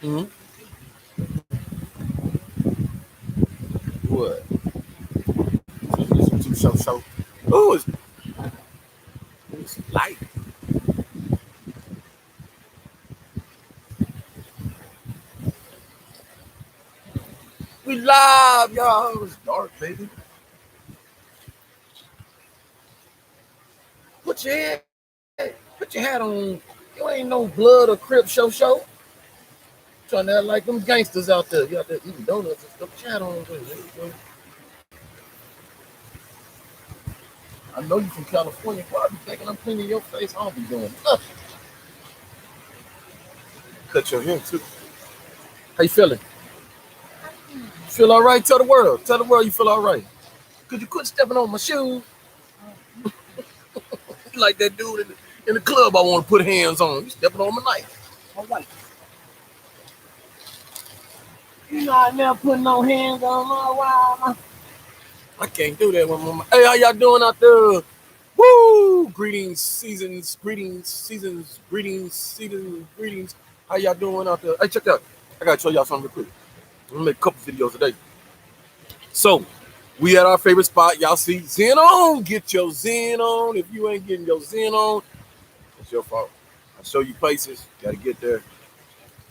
Mm-hmm. What? So. Oh, it's light. We live, y'all. It's dark, baby. Put your head, put your hat on. You ain't no blood or crip show. Trying to act like them gangsters out there. You out there eating donuts and stuff. Put your hat on. I know you from California. Why be thinking I'm cleaning your face? I don't be doing nothing. Cut your hair too. How you feeling? You feel all right? Tell the world. Tell the world you feel all right. Could you quit stepping on my shoes? Like that dude in the club I want to put hands on. You stepping on my knife. All right. You not never putting no hands on my wife. I can't do that with my. Hey, how y'all doing out there? Woo! Greetings. How y'all doing out there? Hey, check out. I gotta show y'all something real quick. I'm gonna make a couple videos today. So, we at our favorite spot. Y'all see Zen on. Get your Zen on. If you ain't getting your Zen on, it's your fault. I show you places. Gotta get there.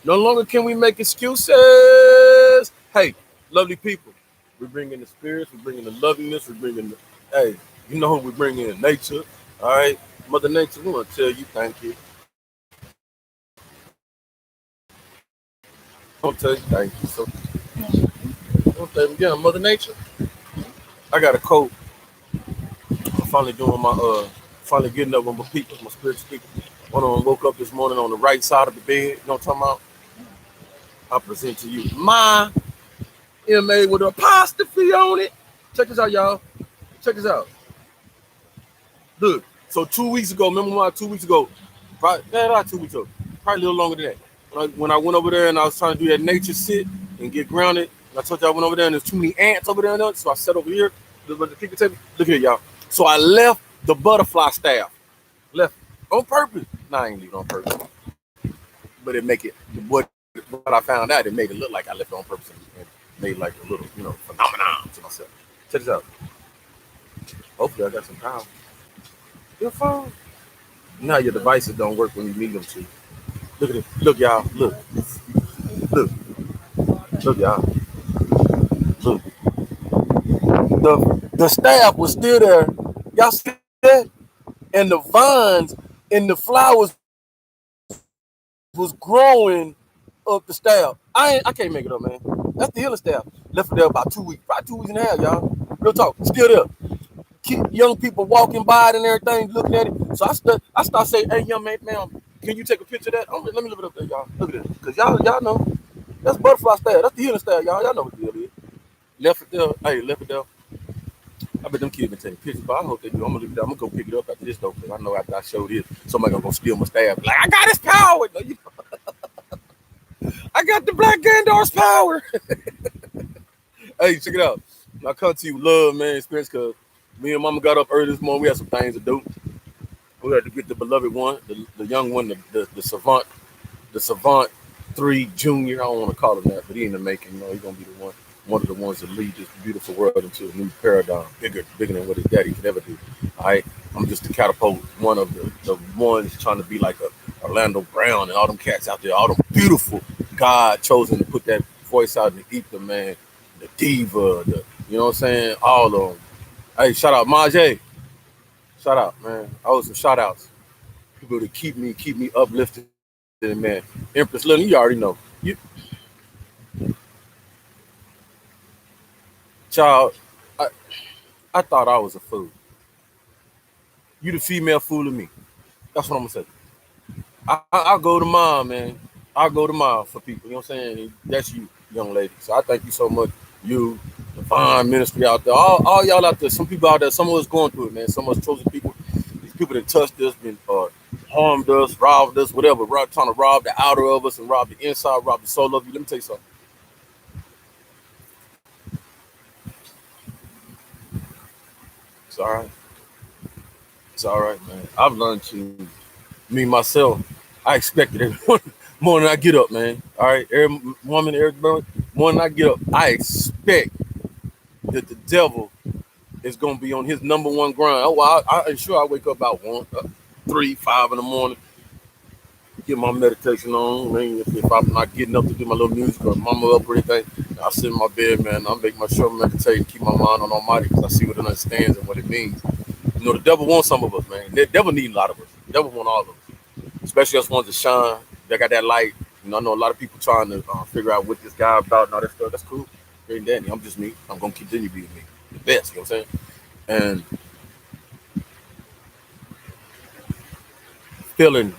No longer can we make excuses. Hey, lovely people. We bring in the spirits. We bring in the loveliness. We bring in the. Hey, you know who we bring in? Nature. All right, Mother Nature. We want to tell you thank you. I want to tell you thank you. So, I want to tell you again, Mother Nature. I got a coat. I'm finally doing my finally getting up with my people, my spiritual people. One of them woke up this morning on the right side of the bed. You know what I'm talking about? I present to you my MA with an apostrophe on it. Check this out, y'all. Check this out. Look, so 2 weeks ago, remember why 2 weeks ago? Probably, not 2 weeks ago. Probably a little longer than that. When I went over there and I was trying to do that nature sit and get grounded, and I told you I went over there and there's too many ants over there, so I sat over here. Look here, y'all. So I left the butterfly staff. Left on purpose. Nah, I ain't leaving on purpose. But it make it what I found out, it made it look like I left it on purpose and made like a little, phenomenon to myself. Check this out. Hopefully I got some power. Your phone. Now your devices don't work when you need them to. Look at it. Look, y'all. Look. Look, y'all. Look. The staff was still there. Y'all see that? And the vines and the flowers was growing up the staff. I can't make it up, man. That's the healing staff. Left it there about 2 weeks. Probably 2 weeks and a half, y'all. Real talk. Still there. Young people walking by it and everything, looking at it. So I start saying, "Hey, young man, can you take a picture of that? Let me look it up there, y'all. Look at it, cause y'all know that's butterfly style. That's the healing style, y'all. Y'all know what the deal is. Left it there. Hey, left it there. I bet them kids been taking pictures, but I hope they do. I'm gonna leave it there. I'm gonna go pick it up after this though, cause I know after I show this, somebody gonna go steal my staff. Like I got his power. No, I got the Black Gandor's power. Hey, check it out. I come to you with love, man, experience, cause me and Mama got up early this morning. We had some things to do. We had to get the beloved one, the young one, the savant 3 junior. I don't want to call him that, but he in the making. He's gonna be one of the ones that lead this beautiful world into a new paradigm, bigger than what his daddy could ever do. All right, I'm just to catapult one of the ones trying to be like a Orlando Brown and all them cats out there, all them beautiful God chosen to put that voice out in the ether, man. The diva, you know what I'm saying? All of them. Hey, shout out Majay. Shout out, man. I owe some shout outs. People to keep me uplifted, man. Empress Lily, you already know. Child, I, I thought I was a fool. You the female fooling me. That's what I'm gonna say. I'll go to mom, man. I'll go to mom for people. You know what I'm saying? That's you, young lady. So I thank you so much. You, the fine ministry out there, all y'all out there. Some people out there. Some of us going through it, man. Some of us chosen people. These people that touched us, been harmed us, robbed us, whatever. Trying to rob the outer of us and rob the inside, rob the soul of you. Let me tell you something. It's all right. It's all right, man. I've learned to me myself. I expected it more than I get up, man. All right, every woman, every morning I get up, I expect that the devil is gonna be on his number one grind. Oh, well, I sure I wake up about 3, 5 in the morning, get my meditation on. I mean, if I'm not getting up to do my little music or mama up or anything, I sit in my bed, man. I make my sure meditate, keep my mind on Almighty because I see what it understands and what it means. You know, the devil wants some of us, man. The devil need a lot of us. The devil want all of us, especially us ones that shine. They got that light. You know, I know a lot of people trying to figure out what this guy about and all that stuff. That's cool. Hey, Danny, I'm just me. I'm gonna continue being me, the best. You know what I'm saying? And feeling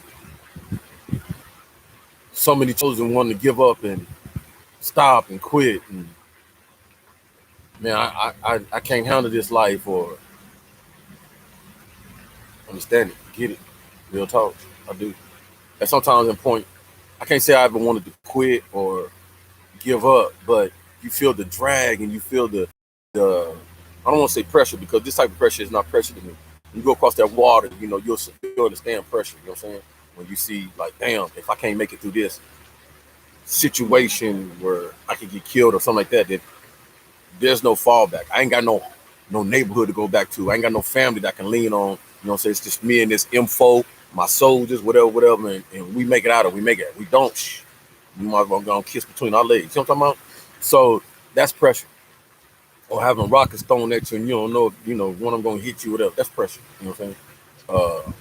so many chosen wanting to give up and stop and quit. And man, I can't handle this life or understand it, get it. Real talk, I do. At sometimes in point, I can't say I ever wanted to quit or give up, but you feel the drag and you feel the I don't want to say pressure because this type of pressure is not pressure to me. When you go across that water, you know, you'll understand pressure, you know what I'm saying? When you see like, damn, if I can't make it through this situation where I could get killed or something like that, that there's no fallback. I ain't got no neighborhood to go back to. I ain't got no family that I can lean on. You know what I'm saying? It's just me and this info, my soldiers, whatever, and we make it out or we make it. We don't, we might as well go and kiss between our legs. You know what I'm talking about? So that's pressure. Or having rockets thrown at you and you don't know if, you know, when I'm gonna hit you, whatever. That's pressure. You know what I'm saying? Uh,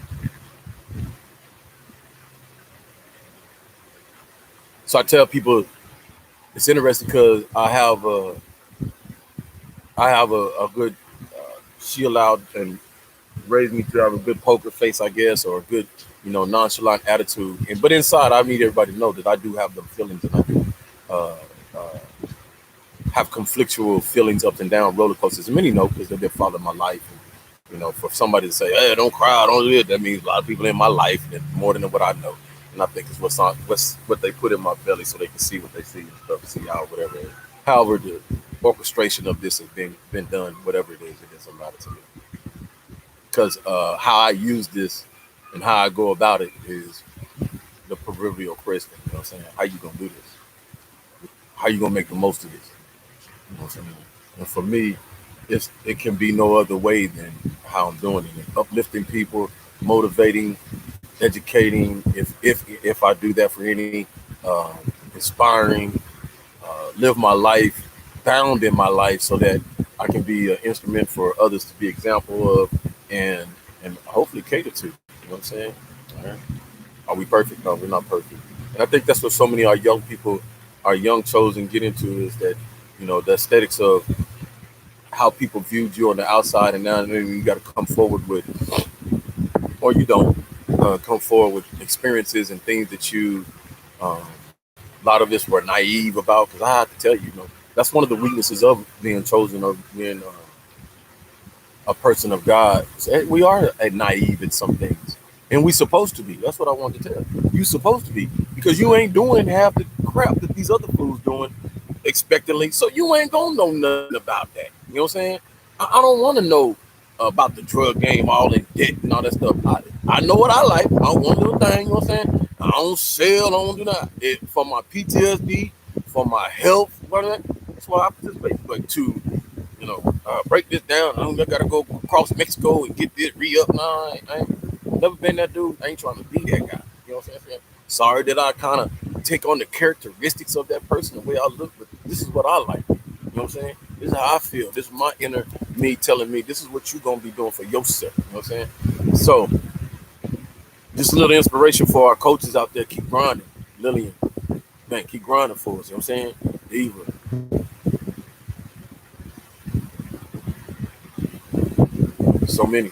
so I tell people it's interesting because I have a good she allowed and raised me to have a good poker face, I guess, or a good, you know, nonchalant attitude. And but inside, I need everybody to know that I do have them feelings, and I do uh, uh, have conflictual feelings, up and down roller coasters. And many know because they've been following my life. And, you know, for somebody to say, "Hey, don't cry, don't do it," that means a lot of people in my life and more than what I know. And I think it's what's what they put in my belly so they can see what they see and stuff, see how whatever, however the orchestration of this has been done, whatever it doesn't matter to me because how I use this and how I go about it is the proverbial question. You know what I'm saying? How you gonna do this? How you gonna make the most of this? You know what I'm saying? And for me, it can be no other way than how I'm doing it. Uplifting people, motivating, educating. If I do that for any, um, inspiring, live my life, bound in my life, so that I can be an instrument for others to be example of, and and hopefully cater to. You know what I'm saying? All right. Are we perfect? No, we're not perfect. And I think that's what so many of our young people, our young chosen, get into is that, you know, the aesthetics of how people viewed you on the outside, and now you got to come forward with, or you don't come forward with experiences and things that you, um, a lot of us were naive about. Because I have to tell you, you know, that's one of the weaknesses of being chosen or being a person of God. We are naive in some things, and we supposed to be. That's what I want to tell you. You supposed to be because you ain't doing half the crap that these other fools doing expectantly. So you ain't gonna know nothing about that. You know what I'm saying? I don't want to know about the drug game, all in debt and all that stuff. I know what I like. I want to do a thing. You know what I'm saying? I don't sell. I don't do that. For my PTSD, for my health, whatever. That's why I participate. But to, you know, break this down. I gotta go across Mexico and get this re-up. Nah, I ain't never been that dude. I ain't trying to be that guy. You know what I'm saying? Sorry that I kind of take on the characteristics of that person, the way I look, but this is what I like. You know what I'm saying? This is how I feel. This is my inner me telling me this is what you're gonna be doing for yourself. You know what I'm saying? So just a little inspiration for our coaches out there. Keep grinding. Lillian, man, keep grinding for us. You know what I'm saying? Eva, so many.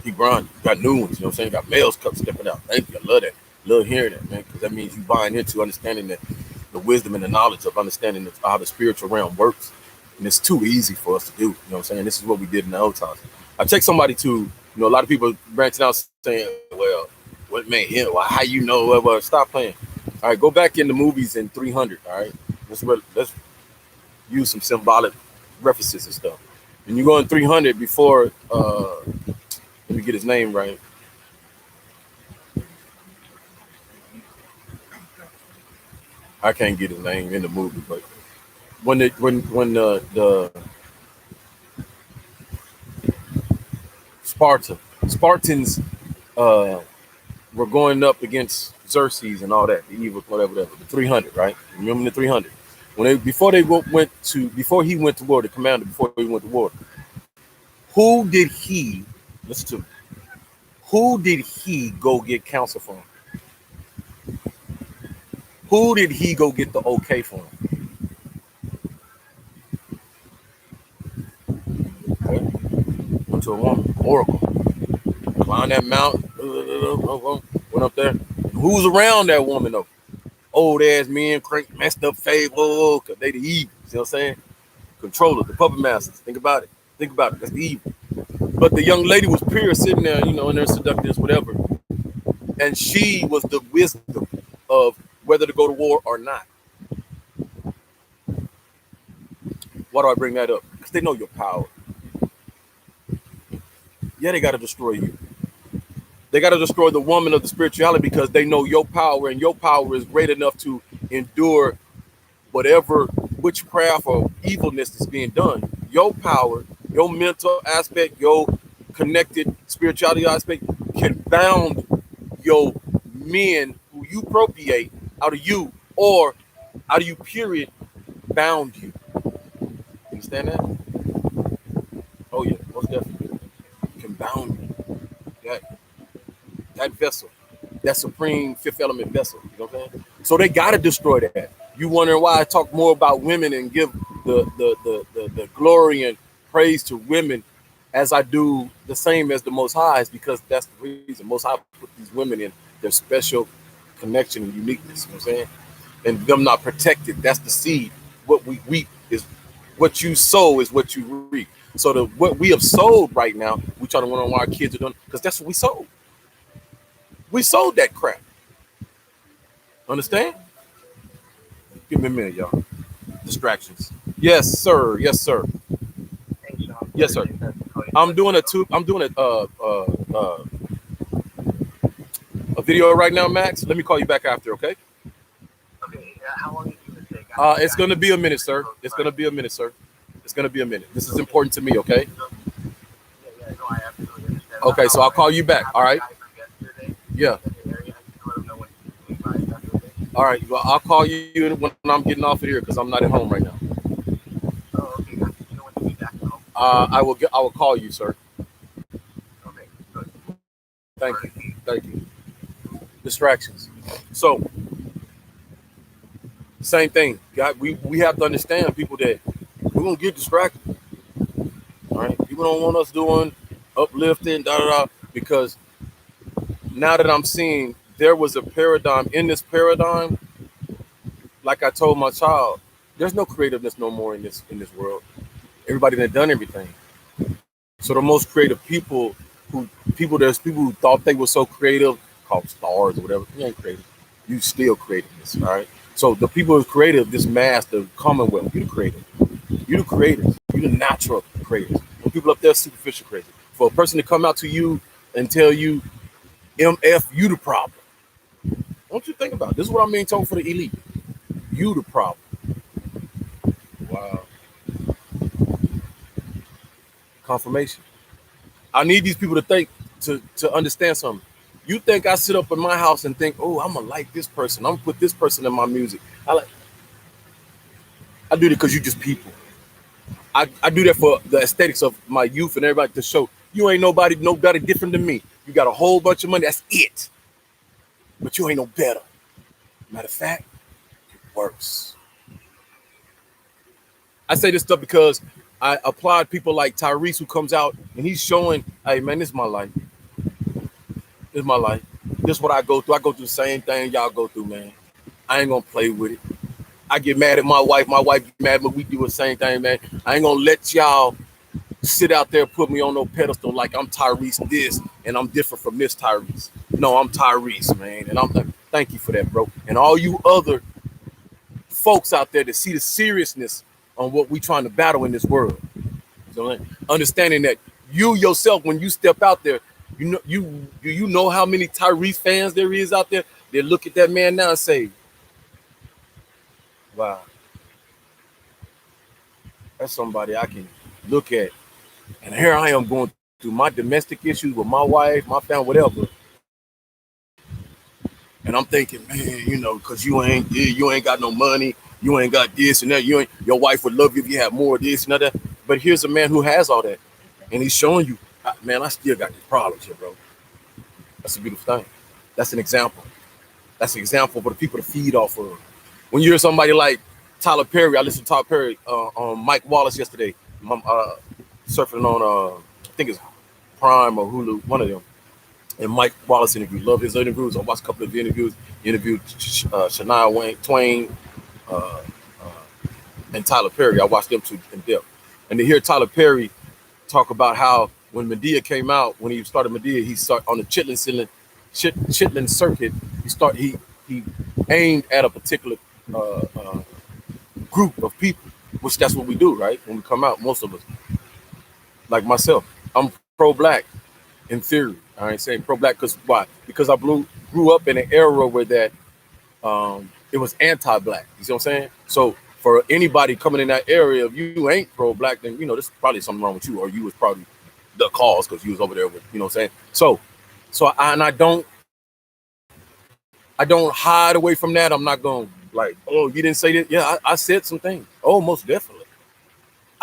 Keep grinding. You got new ones, you know what I'm saying? You got males cup stepping out. Thank you. I love that. Love hearing that, man, because that means you buying into understanding the wisdom and the knowledge of understanding how the spiritual realm works. And it's too easy for us to do. You know what I'm saying? This is what we did in the old times. I take somebody to, you know, a lot of people branching out saying, well, what man here? Well, how you know? Well, stop playing. All right, go back in the movies in 300. All right, let's use some symbolic references and stuff. And you go in 300 before, let me get his name right. I can't get his name in the movie, but when the Spartans uh were going up against Xerxes and all that, the evil, whatever, the 300, right? Remember the 300? When they before he went to war, the commander before he went to war, who did he listen to? Me, who did he go get counsel from? Who did he go get the okay from? Okay. Went to a woman, Oracle. Climbed that mountain, went up there. Who's around that woman though? Old ass men, crank, messed up face, cause they the evil. See what I'm saying? Controllers, the puppet masters. Think about it. Think about it. That's the evil. But the young lady was pure, sitting there, in their seductress, whatever. And she was the wisdom of whether to go to war or not. Why do I bring that up? Because they know your power. Yeah, they got to destroy you. They got to destroy the woman of the spirituality because they know your power, and your power is great enough to endure whatever witchcraft or evilness is being done. Your power, your mental aspect, your connected spirituality aspect can bound your men who you procreate out of you or out of you, period, bound you. Understand that? Oh, yeah, most definitely. Can bound you. That vessel, that supreme fifth element vessel. You know what I'm saying? So they got to destroy that. You wondering why I talk more about women and give the glory and praise to women as I do the same as the Most High is because that's the reason. Most High put these women in their special connection and uniqueness. You know what I'm saying? And them not protected. That's the seed. What we reap is what you sow is what you reap. So what we have sold right now, we try to wonder why our kids are doing because that's what we sold. We sold that crap. Understand? Give me a minute, y'all. Distractions. Yes, sir. Yes, sir. Yes, sir. I'm doing a video right now, Max. Let me call you back after, okay? Okay, how long is it going to take? It's gonna be a minute, sir. It's gonna be a minute, sir. It's gonna be a minute. This is important to me, okay? Yeah, no, I absolutely understand. Okay, so I'll call you back. All right. Yeah. All right. Well, I'll call you when I'm getting off of here because I'm not at home right now. Oh, okay. You know when to be back home? I will call you, sir. Okay, good. Thank you. Thank you. Distractions. So same thing. God, we have to understand people that we're gonna get distracted. All right. People don't want us doing uplifting, da da da, because now that I'm seeing there was a paradigm in this paradigm, like I told my child, there's no creativeness no more in this world. Everybody that done everything. So the most creative there's people who thought they were so creative, called stars or whatever. You ain't creative. You still creative this, all right? So the people who's creative, this mass, the commonwealth, you the creative. You the creators. You the natural creators. When people up there superficial crazy. For a person to come out to you and tell you MF, you the problem. Don't you think about it? This is what I'm being told for the elite. You the problem. Wow. Confirmation. I need these people to think to understand something. You think I sit up in my house and think, oh, I'm gonna like this person. I'm gonna put this person in my music. I do it because you just people. I do that for the aesthetics of my youth and everybody to show you ain't nobody different than me. You got a whole bunch of money, that's it. But you ain't no better. Matter of fact, worse. I say this stuff because I applaud people like Tyrese who comes out and he's showing, hey man, this is my life. This is my life. This is what I go through. I go through the same thing y'all go through, man. I ain't gonna play with it. I get mad at my wife. My wife get mad, but we do the same thing, man. I ain't gonna let y'all sit out there and put me on no pedestal like I'm Tyrese this and I'm different from this Tyrese. No, I'm Tyrese, man. And I'm thank you for that, bro. And all you other folks out there that see the seriousness on what we trying to battle in this world. So understanding that you yourself, when you step out there, you know how many Tyrese fans there is out there that look at that man now and say, Wow, that's somebody I can look at. And here I am going through my domestic issues with my wife, my family, whatever. And I'm thinking, man, because you ain't got no money, you ain't got this and that. Your wife would love you if you had more of this and that. But here's a man who has all that, and he's showing you, man, I still got these problems here, bro. That's a beautiful thing. That's an example. That's an example for the people to feed off of. When you hear somebody like Tyler Perry, I listened to Tyler Perry on Mike Wallace yesterday. Surfing on, I think it's Prime or Hulu, one of them. And Mike Wallace interview. Love his interviews. I watched a couple of interviews. He interviewed Shania Twain uh, and Tyler Perry. I watched them two in depth. And to hear Tyler Perry talk about how when Medea came out, when he started Medea, he started on the Chitlin circuit. He aimed at a particular uh, uh, group of people, which that's what we do, right? When we come out, most of us, like myself, I'm pro-black in theory. I ain't saying pro-black because why? Because grew up in an era where that it was anti-black. You see what I'm saying? So for anybody coming in that area, if you ain't pro-black, then there's probably something wrong with you, or you was probably the cause because you was over there with what I'm saying. I don't hide away from that. I'm not going like, oh, you didn't say that. Yeah, I said some things. Oh, most definitely.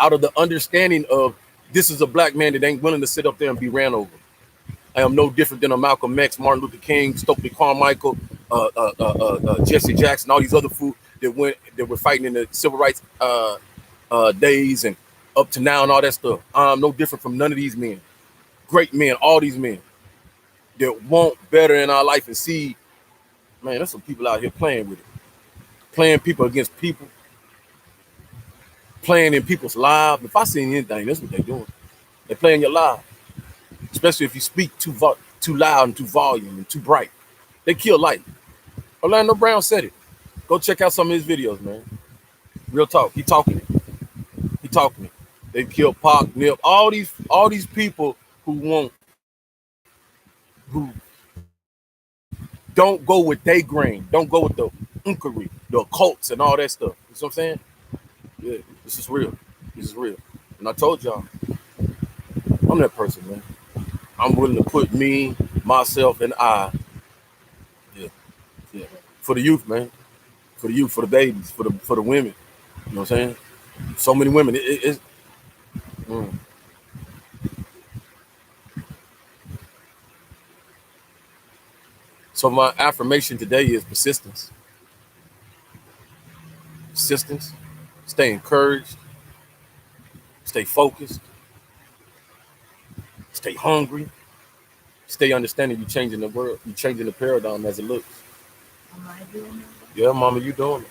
Out of the understanding of this is a black man that ain't willing to sit up there and be ran over. I am no different than a Malcolm X, Martin Luther King, Stokely Carmichael, Jesse Jackson, all these other fools that were fighting in the civil rights days and up to now and all that stuff. I'm no different from none of these men. Great men, all these men that want better in our life and see, man, there's some people out here playing with it, playing people against people, playing in people's lives. If I see anything, that's what they're doing. They're playing your life, especially if you speak too loud and too volume and too bright. They kill life. Orlando Brown said it. Go check out some of his videos, man. Real talk. He talking it. He talking it. They killed Pac, Nip, all these people who who don't go with they grain, don't go with the unkery, the occults and all that stuff. You know what I'm saying? Yeah, this is real. This is real. And I told y'all, I'm that person, man. I'm willing to put me, myself, and yeah, yeah, for the youth, man. For the youth, for the babies, for the women. You know what I'm saying? So many women. It's mm. So my affirmation today is persistence. Persistence. Stay encouraged. Stay focused. Stay hungry. Stay understanding you're changing the world. You're changing the paradigm as it looks. Am I doing that? Yeah, mama, you doing it.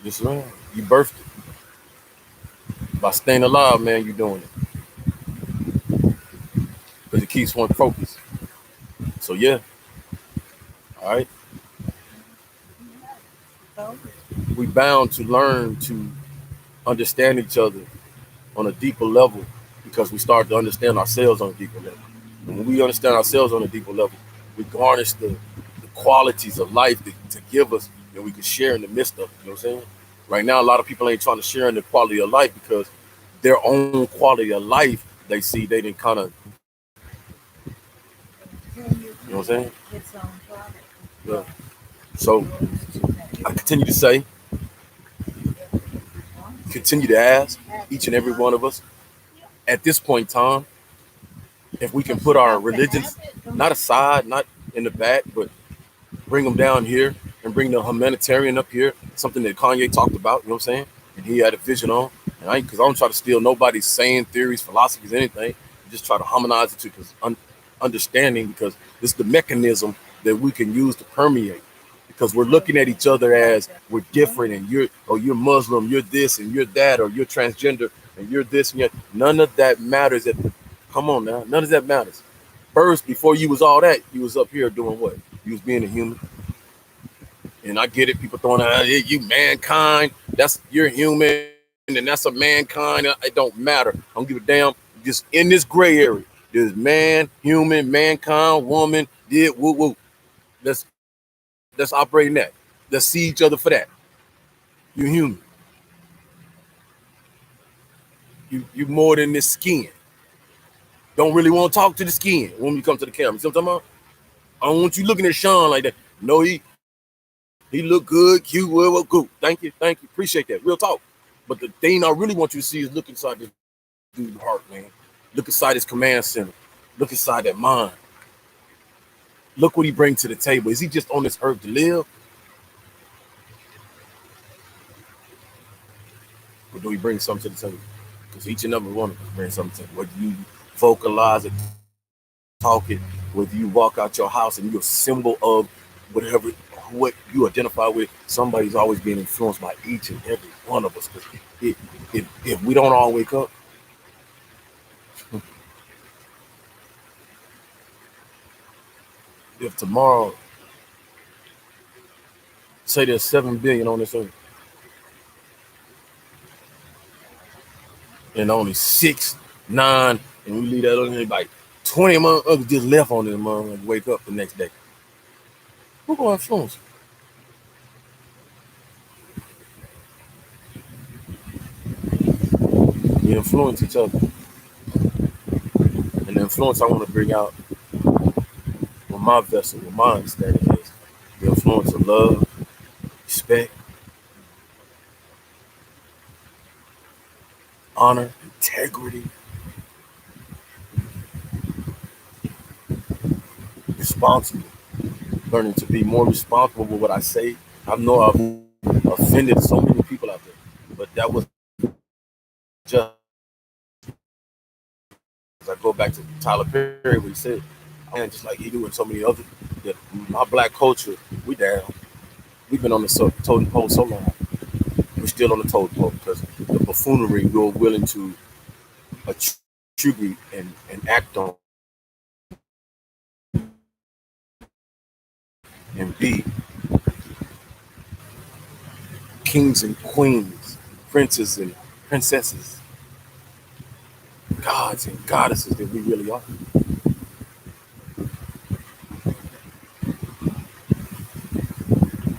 Yes, man. You birthed it. By staying alive, man, you doing it. Because it keeps one focused. So yeah. All right. So, We bound to learn to understand each other on a deeper level because we start to understand ourselves on a deeper level. And when we understand ourselves on a deeper level, we garnish the qualities of life to give us that we can share in the midst of it. You know what I'm saying? Right now, a lot of people ain't trying to share in the quality of life because their own quality of life they see they didn't kind of, can you you know what I'm saying? its own product? Yeah. So I continue to say, continue to ask each and every one of us at this point in time if we can put our religions not aside, not in the back, but bring them down here and bring the humanitarian up here, something that Kanye talked about, you know what I'm saying? And he had a vision on. And because I don't try to steal nobody's saying, theories, philosophies, anything. I just try to harmonize it to understanding because it's the mechanism that we can use to permeate. Because we're looking at each other as we're different and you're Muslim, you're this and you're that, or you're transgender and you're this and you're none of that matters come on now, none of that matters. First, before you was all that, you was up here doing what? You was being a human. And I get it, people throwing out, hey, you mankind, you're human, and that's a mankind. It don't matter. I don't give a damn. Just in this gray area, there's man, human, mankind, woman, did woo woo. Let's operate in that. Let's see each other for that. You're human. You more than this skin. Don't really want to talk to the skin when you come to the camera. See what I'm talking about? I don't want you looking at Sean like that. No, he look good, cute, well, good. Thank you, appreciate that. Real talk. But the thing I really want you to see is look inside this dude's heart, man. Look inside his command center. Look inside that mind. Look what he brings to the table. Is he just on this earth to live, or do he bring something to the table? Because each and every one of us brings something to the table. Whether you vocalize it, talk it, whether you walk out your house and you're a symbol of whatever what you identify with, somebody's always being influenced by each and every one of us. Because if we don't all wake up, if tomorrow, say there's 7 billion on this earth, and only six, nine, and we leave that other like 20 others just left on this and wake up the next day, who gonna influence? We influence each other, and the influence I want to bring out with my vessel, with my understanding is the influence of love, respect, honor, integrity, responsible, learning to be more responsible with what I say. I know I've offended so many people out there, but that was just as I go back to Tyler Perry, what he said, and just like he do and so many others, that my black culture, we down. We've been on the totem pole so long. We're still on the totem pole because the buffoonery we're willing to attribute and act on and be kings and queens, princes and princesses, gods and goddesses that we really are.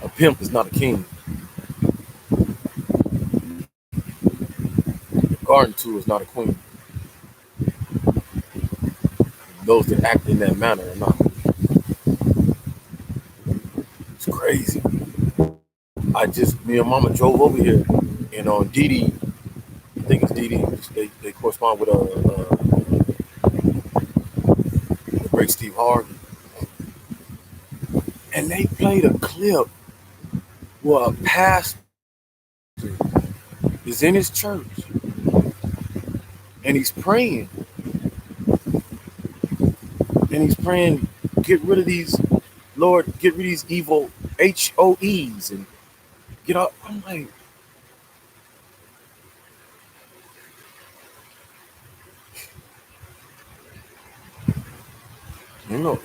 A pimp is not a king. A garden tool is not a queen. Those that act in that manner are not. It's crazy. Me and Mama drove over here, and on Didi, I think it's Didi. They correspond with the great Steve Harvey, and they played a clip where a pastor is in his church and he's praying, get rid of these, Lord, get rid of these evil HOEs and get up. I'm like,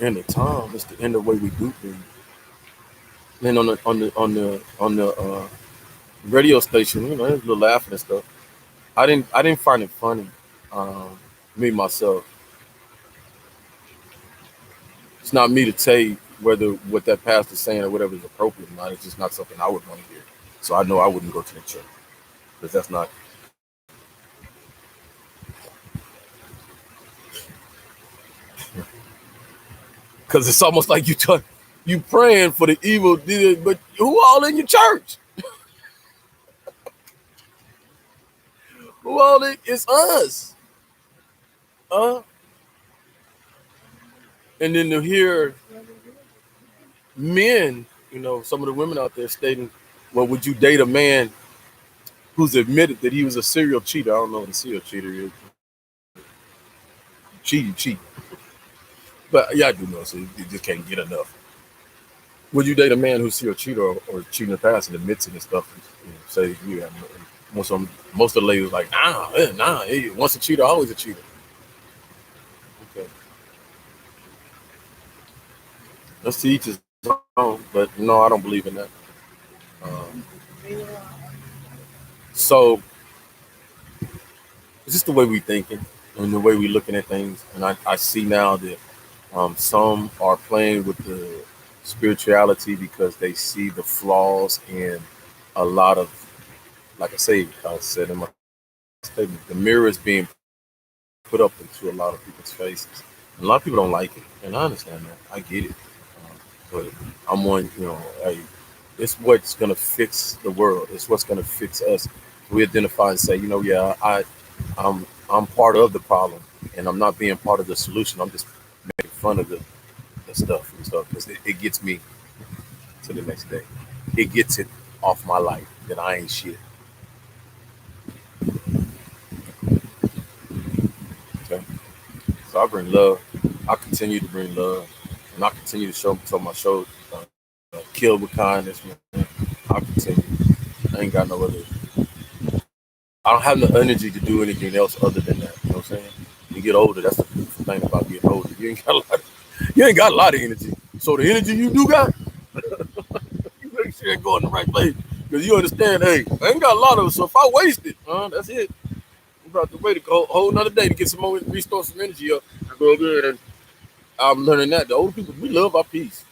end of time. It's the end of the way we do things. Then on the radio station, there's a little laughing and stuff. I didn't find it funny. Um, Me myself, it's not me to tell you whether what that pastor's saying or whatever is appropriate or not. It's just not something I would want to hear. So I know I wouldn't go to the church because that's not. Because it's almost like you praying for the evil, but who all in your church? Who all in? It's us. Uh, and then to hear men, some of the women out there stating, well, would you date a man who's admitted that he was a serial cheater? I don't know what a serial cheater is. Cheat. But yeah, I do know, so you just can't get enough. Would you date a man who's serial cheater or cheating in the past and admits it and stuff? Say you have most of the ladies like, nah, once a cheater, always a cheater. Okay, let's see each his own, but no, I don't believe in that. Um, so it's just the way we thinking and the way we looking at things, and I see now that some are playing with the spirituality because they see the flaws in a lot of like I said in my statement, the mirror is being put up into a lot of people's faces. And a lot of people don't like it, and I understand that. I get it. But I'm one, hey, it's what's gonna fix the world. It's what's gonna fix us. We identify and say, yeah, I'm part of the problem, and I'm not being part of the solution. I'm just making fun of the stuff and stuff because it gets me to the next day. It gets it off my life that I ain't shit. Okay, so I bring love. I continue to bring love, and I continue to show my show, kill with kindness, man. I continue. I ain't got no other. I don't have the energy to do anything else other than that. You know what I'm saying? You get older. That's the beautiful thing about getting older. You ain't got a lot of energy. So the energy you do got, you make sure it go in the right place because you understand. Hey, I ain't got a lot of it. So if I waste it, that's it. I'm about to wait a whole another day to get some more, restore some energy up. Go good. And I'm learning that the older people we love our peace.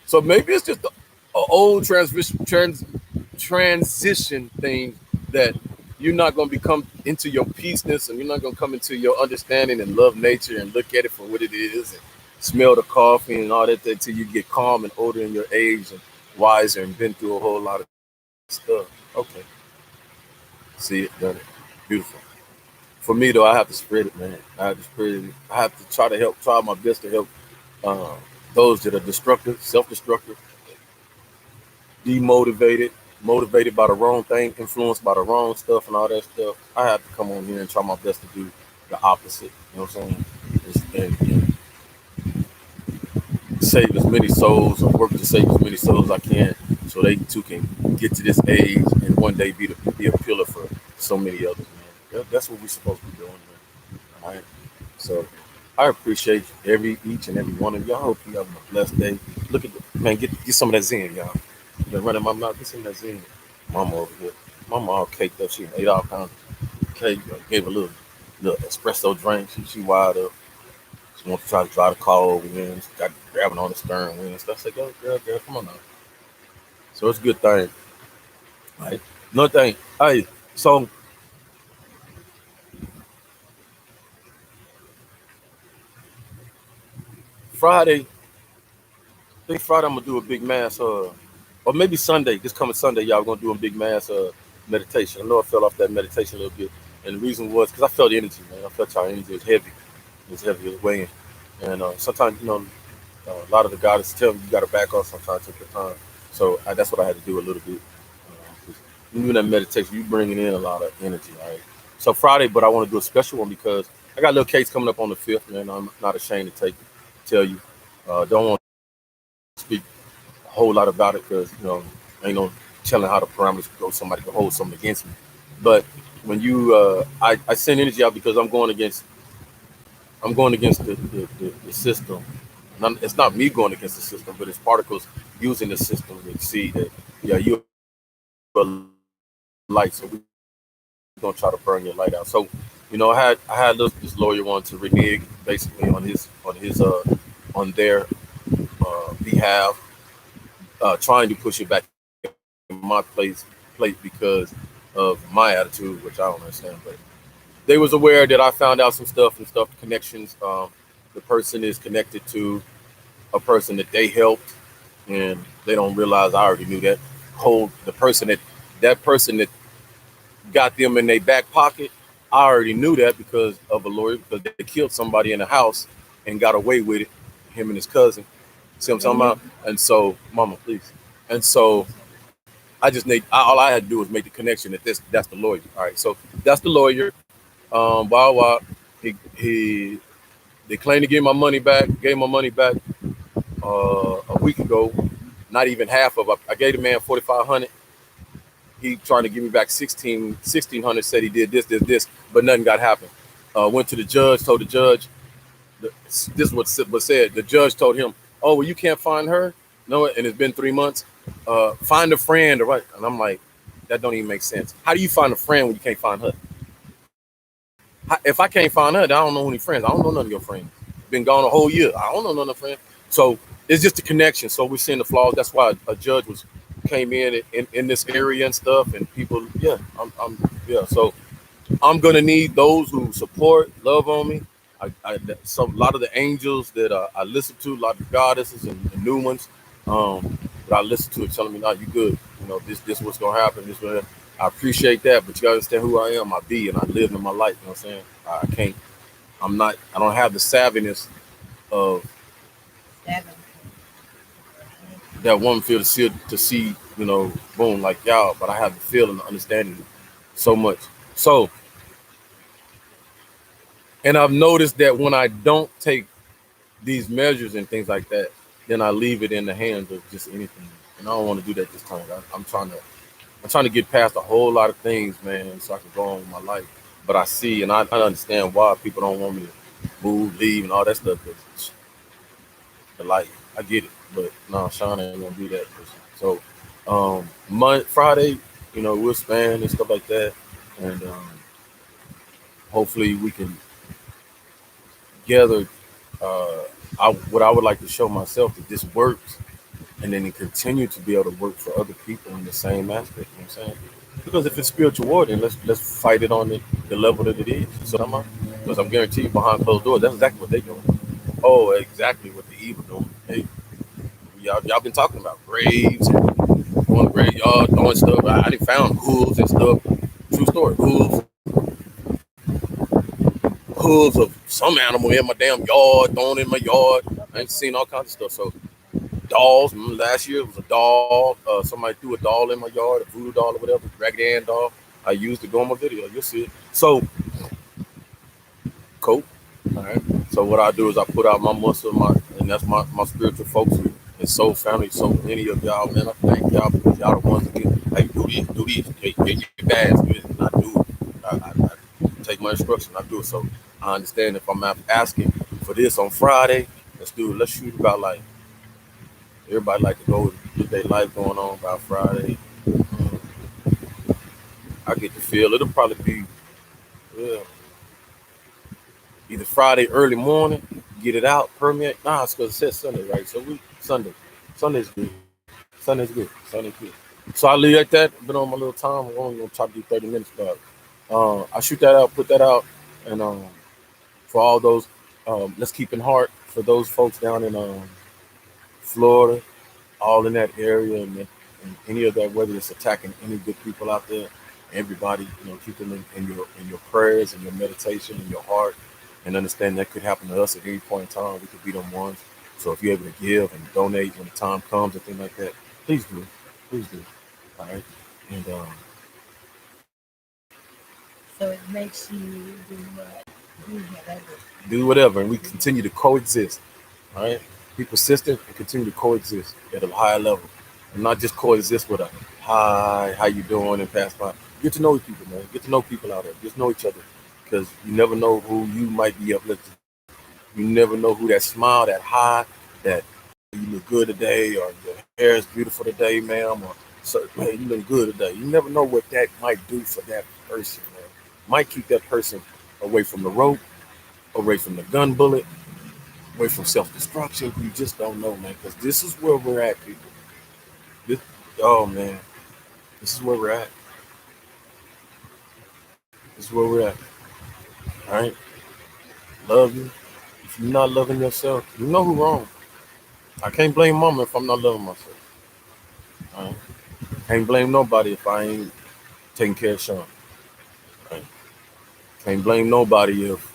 So maybe it's just a old transition thing that you're not going to become into your peaceness and you're not going to come into your understanding and love nature and look at it for what it is and smell the coffee and all that until you get calm and older in your age and wiser and been through a whole lot of stuff. Okay, see it, done it, beautiful. For me though, I have to spread it, man. I have to spread it. I have to try my best to help uh, those that are destructive, self-destructive, demotivated, motivated by the wrong thing, influenced by the wrong stuff and all that stuff. I have to come on here and try my best to do the opposite. You know what I'm saying? And save as many souls or work to save as many souls as I can so they too can get to this age and one day be a pillar for so many others, man. That's what we're supposed to be doing, man. All right. So I appreciate each and every one of y'all. I hope you having a blessed day. Look at man, get some of that zen, y'all. Been running my mouth, get some of that zen. Mama over here. Mama all caked up. She ate all kinds of cake. Gave a little espresso drink. She wired up. She wants to try to drive the car over here and she got grabbing on the stern wheel and stuff. I said, go, girl, come on now. So it's a good thing. Right. Another thing. Hey, so Friday, I think Friday I'm gonna do a big mass or maybe Sunday, this coming Sunday, y'all gonna do a big mass meditation. I know I fell off that meditation a little bit. And the reason was because I felt the energy, man. I felt y'all energy was heavy. It was heavy, it was weighing. And sometimes, a lot of the guys tell me you got to back off sometimes, take your time. So that's what I had to do a little bit. 'Cause when you in that meditation, you bringing in a lot of energy, all right? So Friday, but I want to do a special one because I got a little case coming up on the 5th, man. I'm not ashamed to tell you. Don't want to speak a whole lot about it because, ain't no telling how the parameters go. Somebody can hold something against me. But when I send energy out because I'm going against the system. It's not me going against the system, but it's particles using the system to see that, yeah, you're a light, so we're gonna try to burn your light out. So, I had this lawyer wanted to renege basically on their behalf, trying to push it back in my plate because of my attitude, which I don't understand. But they was aware that I found out some stuff, connections. The person is connected to a person that they helped, and they don't realize I already knew that. That person that got them in their back pocket, I already knew that because of a lawyer because they killed somebody in the house and got away with it. Him and his cousin. See what I'm talking about? And so, Mama, please. And so all I had to do was make the connection that that's the lawyer. All right, so that's the lawyer. Wow, he they claimed to give my money back. Gave my money back a week ago. Not even half of it. I gave the man 4,500. He trying to give me back 1,600. Said he did this, but nothing got happened. Went to the judge. Told the judge this is what was said. The judge told him, "Oh, well, you can't find her. No, and it's been 3 months. Find a friend, or what?" And I'm like, that don't even make sense. How do you find a friend when you can't find her? If I can't find her, then I don't know any friends. I don't know none of your friends. Been gone a whole year. I don't know none of friends. So it's just a connection. So we're seeing the flaws. That's why a judge was came in this area and stuff, and people, yeah, I'm yeah. So I'm gonna need those who support, love on me. A lot of the angels that I listen to, a lot of the goddesses and new ones that I listen to, are telling me, "Nah, you good. You know, this what's gonna happen. This what." I appreciate that, but you gotta understand who I am. I be and I live in my life. You know what I'm saying? I can't. I'm not. I don't have the savviness of Seven. that one feel to see. You know, boom, like y'all. But I have the feel and the understanding so much. So, and I've noticed that when I don't take these measures and things like that, then I leave it in the hands of just anything. And I don't want to do that this time. I'm trying to get past a whole lot of things, man, so I can go on with my life. But I see and I understand why people don't want me to move, leave, and all that stuff. 'Cause the light, I get it. But no, Sean ain't gonna do that. So, Friday, we'll span and stuff like that, and hopefully we can gather. What I would like to show myself that this works, and then continue to be able to work for other people in the same aspect. You know what I'm saying? Because if it's spiritual war, then let's fight it on the level that it is. So I'm because I'm guaranteed behind closed doors, that's exactly what they're doing. Oh, exactly what the evil doing. Hey, y'all been talking about graves and going to graveyard, throwing stuff. I didn't found hooves and stuff. True story, hooves of some animal in my damn yard, thrown in my yard. I ain't seen all kinds of stuff. So dolls. Last year it was a doll. Somebody threw a doll in my yard, a voodoo doll or whatever, Raggedy Ann doll. I used to go on my video. You'll see it. So, cool. All right. So what I do is I put out my muscle, and that's my spiritual folks and soul family. So many of y'all, man, I thank y'all because y'all the ones that get, hey, do this, get your bags, do this, and I do it. I take my instruction, I do it. So I understand if I'm asking for this on Friday, let's do it. Let's shoot about like everybody like to go get their life going on by Friday. I get the feel it'll probably be yeah, either Friday early morning, get it out, permeate. Nah, it's because it says Sunday, right? So we Sunday's good. Sunday's good. Sunday's good. So I leave at that. Been on my little time. We're only gonna try to do 30 minutes, but I shoot that out, put that out, and for all those, let's keep in heart for those folks down in Florida, all in that area, and any of that, whether it's attacking any good people out there, everybody, keep them in your prayers and your meditation and your heart, and understand that could happen to us at any point in time. We could be them ones. So if you're able to give and donate when the time comes and things like that, please do. All right, and So it makes you do what? Do whatever. do whatever, and we continue to coexist. All right, be persistent and continue to coexist at a higher level, and not just coexist with a hi, how you doing, and pass by. Get to know people, man. Get to know people out there. Just know each other, because you never know who you might be uplifted. You never know who that smile, that high, that you look good today, or your hair is beautiful today, ma'am, or so, man, you look good today. You never know what that might do for that person, man. Might keep that person away from the rope, away from the gun bullet, away from self destruction. You just don't know, man. Because this is where we're at, people. This, oh man, this is where we're at. This is where we're at. All right, love you. If you're not loving yourself, you know who wrong. I can't blame mama if I'm not loving myself. All right, can't blame nobody if I ain't taking care of Sean. All right, can't blame nobody if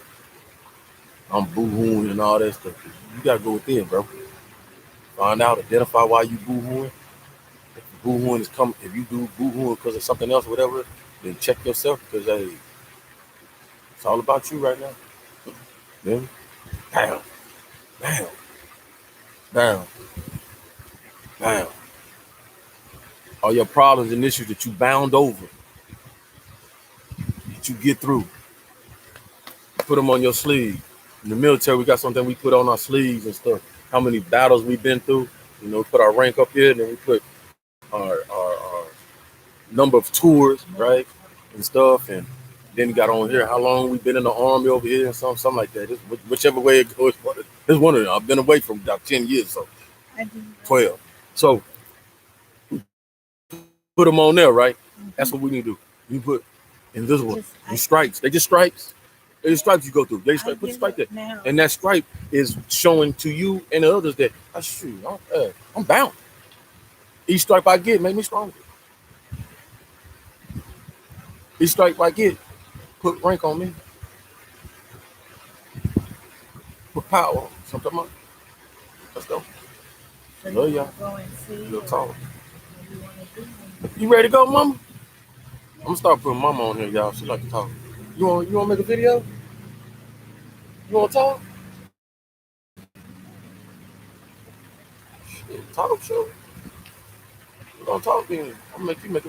I'm boo-hooing and all that stuff. You gotta go within, bro. Find out, identify why you boo-hooing. If boo-hooing is coming, if you do boo-hooing because of something else, or whatever, then check yourself because hey, it's all about you right now. Then, bam, bam, bam, bam. All your problems and issues that you bound over, that you get through, put them on your sleeve. In the military, we got something we put on our sleeves and stuff. How many battles we've been through. We put our rank up here, and then we put our number of tours, right, and stuff, and then you got on here how long we've been in the army over here and something like that. Whichever way it goes, it's one of them. I've been away from about 10 years, so I do that. 12. So Put them on there, right? That's what we need to do. You put invisible. These stripes. They just stripes. They just stripes you go through. They just put the stripe there. Now. And that stripe is showing to you and the others that I'm bound. Each stripe I get make me stronger. Each stripe I get put rank on me. Put power on me. Something like that. Let's go. So Love you y'all. go and see Real what talk. you want to do. You ready to go, mama? I'm gonna start putting mama on here, y'all. She like to talk. You want to make a video? You want to talk? Shit, talk, sure. You gonna talk then? I'm gonna make you make a